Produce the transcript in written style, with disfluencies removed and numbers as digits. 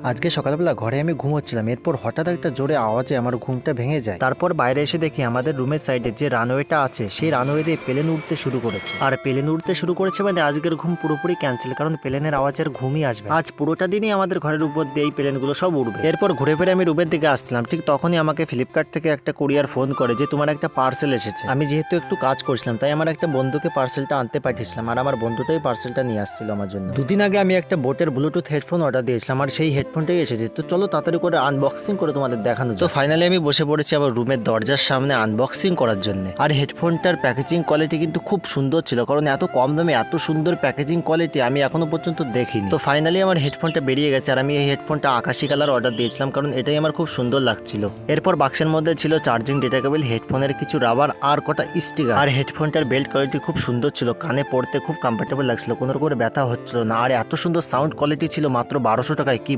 আজকে সকালবেলা ঘরে আমি ঘুমোচ্ছিলাম, এরপর হঠাৎ একটা জোরে আওয়াজে আমার ঘুমটা ভেঙে যায়। তারপর বাইরে এসে দেখি আমাদের রুমের সাইডে যে রানওয়েটা আছে সেই রানওয়ে দিয়ে প্লেন উঠতে শুরু করেছে। আর প্লেন উঠতে শুরু করেছে মানে আজকের ঘুম পুরোপুরি ক্যান্সেল, কারণ প্লেনের আওয়াজের ঘুমই আসবে। আজ পুরোটা দিনই আমাদের ঘরের উপর দিয়ে এই প্লেনগুলো সব উঠবে। এরপর ঘুরে ফিরে আমি রুমের দিকে আসছিলাম, ঠিক তখনই আমাকে ফ্লিপকার্ট থেকে একটা কুরিয়ার ফোন করে যে তোমার একটা পার্সেল এসেছে। আমি যেহেতু একটু কাজ করছিলাম তাই আমার একটা বন্ধুকে পার্সেলটা আনতে পাঠিয়েছিলাম, আর আমার বন্ধুটাই পার্সেলটা নিয়ে আসছিল আমার জন্য। দুদিন আগে আমি একটা বোটের ব্লুটুথ হেডফোন অর্ডার দিয়েছিলাম, আর সেই হেডফোনটাই এসেছে। তো চলো তাড়াতাড়ি করে আনবক্সিং করে তোমাদের দেখানো যায়। তো ফাইনালি আমি বসে পড়েছি আবার রুমের দরজার সামনে আনবক্সিং করার জন্য। আর হেডফোনটার প্যাকেজিং কোয়ালিটি কিন্তু খুব সুন্দর ছিল, কারণ এত কম দামে এত সুন্দর প্যাকেজিং কোয়ালিটি আমি এখনো পর্যন্ত দেখিনি। তো ফাইনালি আমার হেডফোনটা বেরিয়ে গেছে, আর আমি এই হেডফোনটা আকাশি কালার অর্ডার দিয়েছিলাম, কারণ এটাই আমার খুব সুন্দর লাগছিল। এরপর বাক্সের মধ্যে ছিল চার্জিং ডেটা কেবল, হেডফোনের কিছু রাবার আর কটা স্টিকার। আর হেডফোনটার বেল্ট কোয়ালিটি খুব সুন্দর ছিল, কানে পড়তে খুব কমফোর্টেবল লাগছিল, কোনো রকম ব্যথা হচ্ছিল না। আর এত সুন্দর সাউন্ড কোয়ালিটি ছিল মাত্র 1200 টাকায়, কি